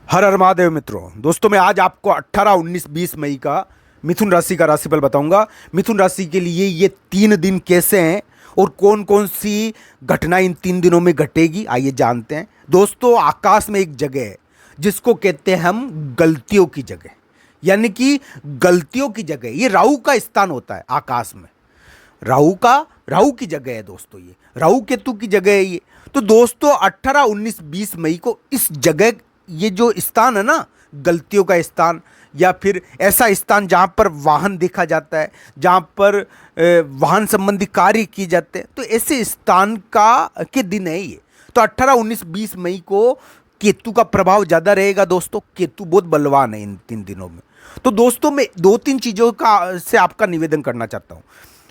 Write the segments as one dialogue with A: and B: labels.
A: हर हर महादेव मित्रों। दोस्तों मैं आज आपको 18, 19, 20 मई का मिथुन राशि का राशिफल बताऊंगा। मिथुन राशि के लिए ये 3 दिन कैसे हैं और कौन कौन सी घटना इन 3 दिनों में घटेगी, आइए जानते हैं। दोस्तों आकाश में एक जगह है जिसको कहते हैं हम गलतियों की जगह, यानी कि गलतियों की जगह। ये राहु का स्थान होता है आकाश में। राहु की जगह है दोस्तों, ये राहु केतु की जगह है ये। तो दोस्तों 18, 19, 20 मई को इस जगह, ये जो स्थान है ना, गलतियों का स्थान, या फिर ऐसा स्थान जहां पर वाहन देखा जाता है, जहां पर वाहन संबंधी कार्य किए जाते हैं, तो ऐसे स्थान का के दिन है ये। तो 18, 19, 20 मई को केतु का प्रभाव ज़्यादा रहेगा दोस्तों। केतु बहुत बलवान है इन 3 दिनों में। तो दोस्तों मैं 2-3 चीज़ों का से आपका निवेदन करना चाहता हूँ।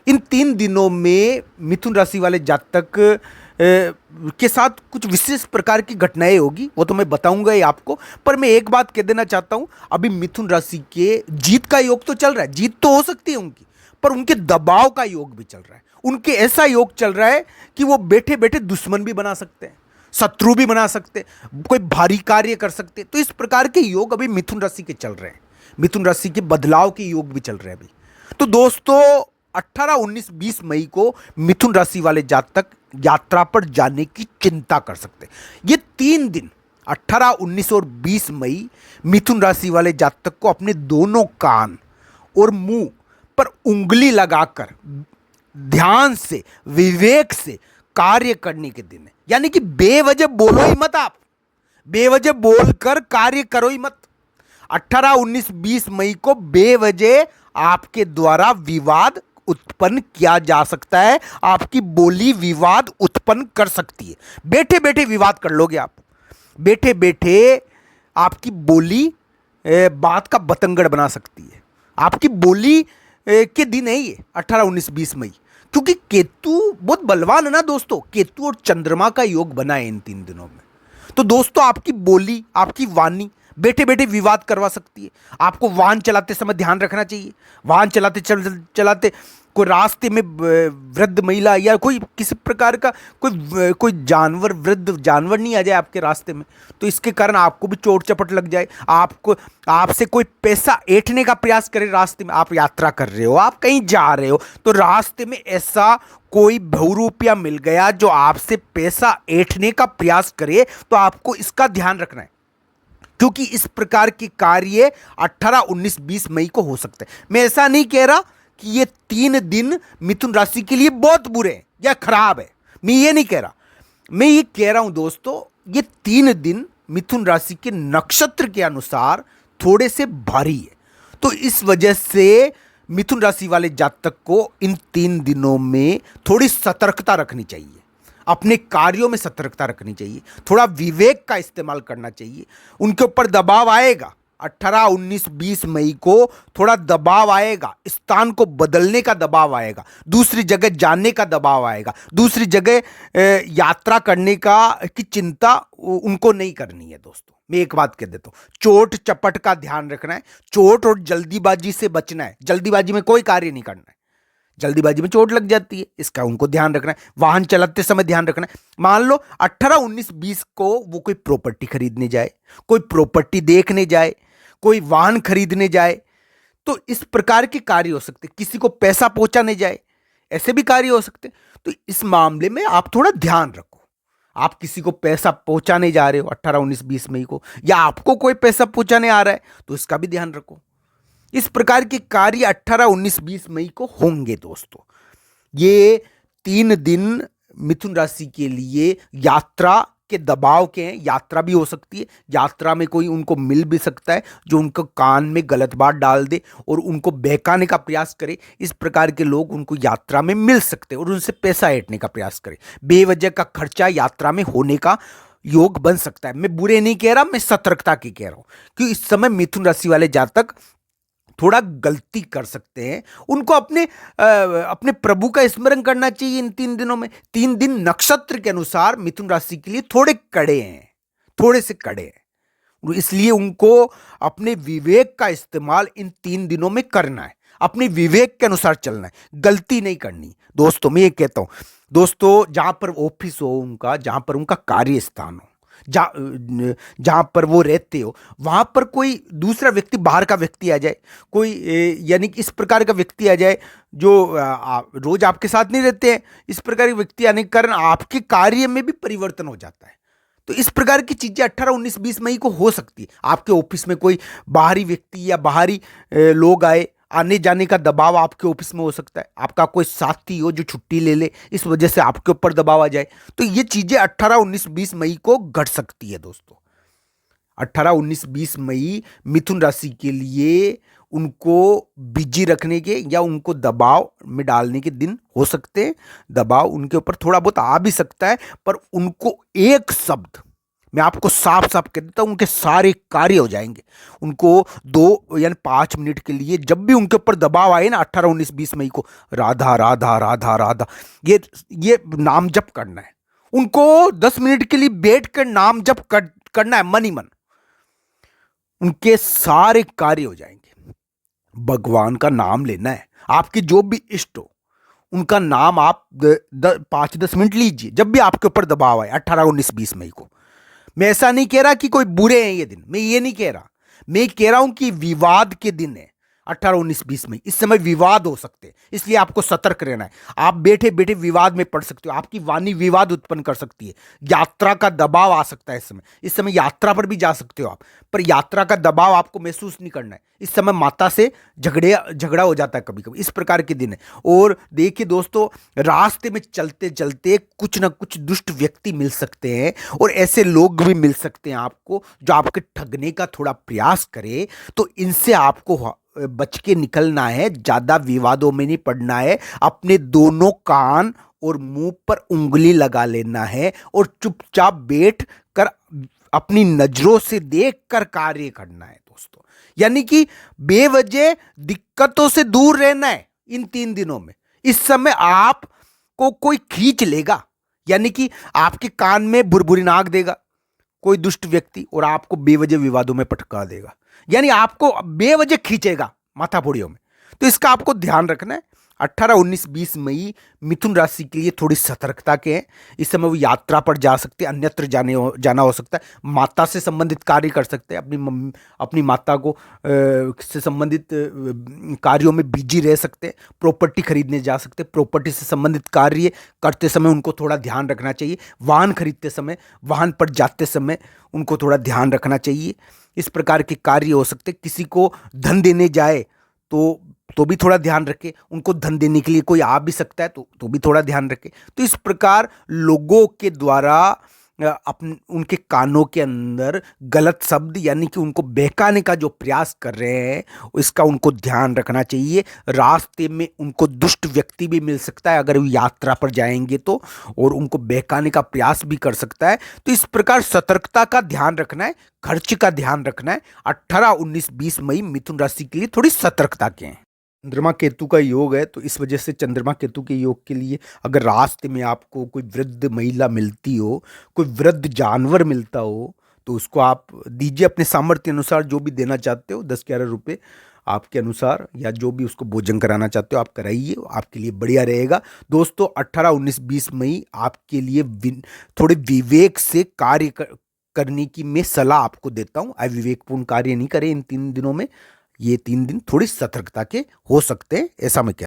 A: इन 3 दिनों में मिथुन राशि वाले जातक के साथ कुछ विशेष प्रकार की घटनाएं होगी, वो तो मैं बताऊंगा ही आपको। पर मैं एक बात कह देना चाहता हूं, अभी मिथुन राशि के जीत का योग तो चल रहा है, जीत तो हो सकती है उनकी, पर उनके दबाव का योग भी चल रहा है। उनके ऐसा योग चल रहा है कि वो बैठे बैठे दुश्मन भी बना सकते हैं, शत्रु भी बना सकते हैं, कोई भारी कार्य कर सकते हैं। तो इस प्रकार के योग अभी मिथुन राशि के चल रहे हैं। मिथुन राशि के बदलाव के योग भी चल रहे हैं अभी। तो दोस्तों 18, 19, 20 मई को मिथुन राशि वाले जातक यात्रा पर जाने की चिंता कर सकते हैं। ये 3 दिन 18, 19 और 20 मई मिथुन राशि वाले जातक को अपने दोनों कान और मुंह पर उंगली लगाकर ध्यान से, विवेक से कार्य करने के दिन है। यानी कि बेवजह बोलो ही मत, आप बेवजह बोलकर कार्य करो ही मत। 18, 19, 20 मई को बेवजह आपके द्वारा विवाद उत्पन्न किया जा सकता है। आपकी बोली विवाद उत्पन्न कर सकती है। बैठे बैठे विवाद कर लोगे आप, बैठे बैठे आपकी बोली बात का बतंगड़ बना सकती है। आपकी बोली के दिन है ये 18, 19, 20 मई, क्योंकि केतु बहुत बलवान है ना दोस्तों। केतु और चंद्रमा का योग बना है इन 3 दिनों में। तो दोस्तों आपकी बोली, आपकी वाणी बैठे बैठे विवाद करवा सकती है। आपको वाहन चलाते समय ध्यान रखना चाहिए। वाहन चलाते चलाते कोई रास्ते में वृद्ध महिला या कोई किसी प्रकार का कोई जानवर, वृद्ध जानवर नहीं आ जाए आपके रास्ते में, तो इसके कारण आपको भी चोट चपट लग जाए। आपसे कोई पैसा ऐंठने का प्रयास करे रास्ते में, आप यात्रा कर रहे हो, आप कहीं जा रहे हो, तो रास्ते में ऐसा कोई बहुरूपिया मिल गया जो आपसे पैसा ऐंठने का प्रयास करे, तो आपको इसका ध्यान रखना है, क्योंकि इस प्रकार के कार्य 18, 19, 20 मई को हो सकते हैं। मैं ऐसा नहीं कह रहा कि ये 3 दिन मिथुन राशि के लिए बहुत बुरे हैं या खराब है, मैं ये नहीं कह रहा। मैं ये कह रहा हूं दोस्तों, ये 3 दिन मिथुन राशि के नक्षत्र के अनुसार थोड़े से भारी है। तो इस वजह से मिथुन राशि वाले जातक को इन 3 दिनों में थोड़ी सतर्कता रखनी चाहिए। अपने कार्यों में सतर्कता रखनी चाहिए, थोड़ा विवेक का इस्तेमाल करना चाहिए। उनके ऊपर दबाव आएगा, 18, 19, 20 मई को थोड़ा दबाव आएगा, स्थान को बदलने का दबाव आएगा, दूसरी जगह जाने का दबाव आएगा, दूसरी जगह यात्रा करने की चिंता उनको नहीं करनी है दोस्तों। मैं एक बात कह देता हूं, चोट चपट का ध्यान रखना है, चोट और जल्दीबाजी से बचना है। जल्दीबाजी में कोई कार्य नहीं करना है, जल्दीबाजी में चोट लग जाती है, इसका उनको ध्यान रखना है। वाहन चलाते समय ध्यान रखना है। मान लो 18, 19, 20 को वो कोई प्रॉपर्टी खरीदने जाए, कोई प्रॉपर्टी देखने जाए, कोई वाहन खरीदने जाए, तो इस प्रकार के कार्य हो सकते। किसी को पैसा पहुंचाने जाए, ऐसे भी कार्य हो सकते। तो इस मामले में आप थोड़ा ध्यान रखो। आप किसी को पैसा पहुंचाने जा रहे हो 18, 19, 20 मई को, या आपको कोई पैसा पहुंचाने आ रहा है, तो इसका भी ध्यान रखो। इस प्रकार के कार्य 18, 19, 20 मई को होंगे दोस्तों। ये 3 दिन मिथुन राशि के लिए यात्रा के दबाव के हैं। यात्रा भी हो सकती है, यात्रा में कोई उनको मिल भी सकता है जो उनको कान में गलत बात डाल दे और उनको बहकाने का प्रयास करे। इस प्रकार के लोग उनको यात्रा में मिल सकते हैं और उनसे पैसा ऐंठने का प्रयास करे। बेवजह का खर्चा यात्रा में होने का योग बन सकता है। मैं बुरे नहीं कह रहा, मैं सतर्कता की कह रहा हूं, क्योंकि इस समय मिथुन राशि वाले जातक थोड़ा गलती कर सकते हैं। उनको अपने प्रभु का स्मरण करना चाहिए इन 3 दिनों में। 3 दिन नक्षत्र के अनुसार मिथुन राशि के लिए थोड़े कड़े हैं, थोड़े से कड़े हैं, इसलिए उनको अपने विवेक का इस्तेमाल इन 3 दिनों में करना है। अपने विवेक के अनुसार चलना है, गलती नहीं करनी दोस्तों। मैं ये कहता हूं दोस्तों, जहां पर ऑफिस हो उनका, जहां पर उनका कार्य स्थान हो, जहाँ पर वो रहते हो वहाँ पर कोई दूसरा व्यक्ति, बाहर का व्यक्ति आ जाए, कोई यानी कि इस प्रकार का व्यक्ति आ जाए जो रोज आपके साथ नहीं रहते हैं, इस प्रकार के व्यक्ति आने के कारण आपके कार्य में भी परिवर्तन हो जाता है। तो इस प्रकार की चीजें 18, 19, 20 मई को हो सकती है। आपके ऑफिस में कोई बाहरी व्यक्ति या बाहरी लोग आए, आने जाने का दबाव आपके ऑफिस में हो सकता है। आपका कोई साथी हो जो छुट्टी ले ले, इस वजह से आपके ऊपर दबाव आ जाए। तो ये चीजें 18, 19, 20 मई को घट सकती है दोस्तों। 18, 19, 20 मई मिथुन राशि के लिए उनको बिजी रखने के या उनको दबाव में डालने के दिन हो सकते हैं। दबाव उनके ऊपर थोड़ा बहुत आ भी सकता है, पर उनको एक शब्द मैं आपको साफ साफ कह देता हूं, उनके सारे कार्य हो जाएंगे। उनको 2 यानी 5 मिनट के लिए जब भी उनके ऊपर दबाव आए ना 18, 19, 20 मई को, राधा राधा राधा राधा ये नाम जप करना है। उनको 10 मिनट के लिए बैठ कर नाम जप करना है मन ही मन। उनके सारे कार्य हो जाएंगे। भगवान का नाम लेना है। आपकी जो भी इष्ट हो उनका नाम आप 5-10 मिनट लीजिए जब भी आपके ऊपर दबाव आए 18, 19, 20 मई को। मैं ऐसा नहीं कह रहा कि कोई बुरे हैं ये दिन, मैं ये नहीं कह रहा। मैं कह रहा हूं कि विवाद के दिन है 18, 19, 20 मई। इस समय विवाद हो सकते हैं, इसलिए आपको सतर्क रहना है। आप बैठे बैठे विवाद में पड़ सकते हो, आपकी वाणी विवाद उत्पन्न कर सकती है। यात्रा का दबाव आ सकता है इस समय यात्रा पर भी जा सकते हो आप, पर यात्रा का दबाव आपको महसूस नहीं करना है। इस समय माता से झगड़ा हो जाता है कभी कभी, इस प्रकार के दिन है। और देखिए दोस्तों, रास्ते में चलते चलते कुछ ना कुछ दुष्ट व्यक्ति मिल सकते हैं, और ऐसे लोग भी मिल सकते हैं आपको जो आपके ठगने का थोड़ा प्रयास करे। तो इनसे आपको बच के निकलना है, ज्यादा विवादों में नहीं पड़ना है। अपने दोनों कान और मुंह पर उंगली लगा लेना है और चुपचाप बैठ कर अपनी नजरों से देख कर कार्य करना है दोस्तों। यानी कि बेवजह दिक्कतों से दूर रहना है इन 3 दिनों में। इस समय आपको कोई खींच लेगा, यानी कि आपके कान में बुरबुरी नाक देगा कोई दुष्ट व्यक्ति और आपको बेवजह विवादों में पटका देगा, यानी आपको बेवजह खींचेगा माथाफोड़ियों में। तो इसका आपको ध्यान रखना है। 18, 19, 20 मई मिथुन राशि के लिए थोड़ी सतर्कता के हैं। इस समय वो यात्रा पर जा सकते हैं, अन्यत्र जाना हो सकता है, माता से संबंधित कार्य कर सकते हैं, अपनी माता को से संबंधित कार्यों में बिजी रह सकते हैं, प्रॉपर्टी खरीदने जा सकते हैं। प्रॉपर्टी से संबंधित कार्य करते समय उनको थोड़ा ध्यान रखना चाहिए। वाहन खरीदते समय, वाहन पर जाते समय उनको थोड़ा ध्यान रखना चाहिए। इस प्रकार के कार्य हो सकते। किसी को धन देने जाए तो भी थोड़ा ध्यान रखें। उनको धन देने के लिए कोई आ भी सकता है, तो भी थोड़ा ध्यान रखें। तो इस प्रकार लोगों के द्वारा उनके कानों के अंदर गलत शब्द यानी कि उनको बहकाने का जो प्रयास कर रहे हैं इसका उनको ध्यान रखना चाहिए। रास्ते में उनको दुष्ट व्यक्ति भी मिल सकता है अगर वो यात्रा पर जाएंगे तो, और उनको बहकाने का प्रयास भी कर सकता है। तो इस प्रकार सतर्कता का ध्यान रखना है, खर्च का ध्यान रखना है। 18, 19, 20 मई मिथुन राशि के लिए थोड़ी सतर्कता के हैं। चंद्रमा केतु का योग है, तो इस वजह से चंद्रमा केतु के योग के लिए अगर रास्ते में आपको कोई वृद्ध महिला मिलती हो, कोई वृद्ध जानवर मिलता हो, तो उसको आप दीजिए अपने सामर्थ्य अनुसार। जो भी देना चाहते हो 10-11 रुपये आपके अनुसार, या जो भी उसको भोजन कराना चाहते हो आप कराइए, आपके लिए बढ़िया रहेगा दोस्तों। 18, 19, 20 मई आपके लिए थोड़े विवेक से कार्य करने की मैं सलाह आपको देता हूँ। अविवेकपूर्ण कार्य नहीं करें इन 3 दिनों में। ये 3 दिन थोड़ी सतर्कता के हो सकते हैं, ऐसा मैं कहता हूं।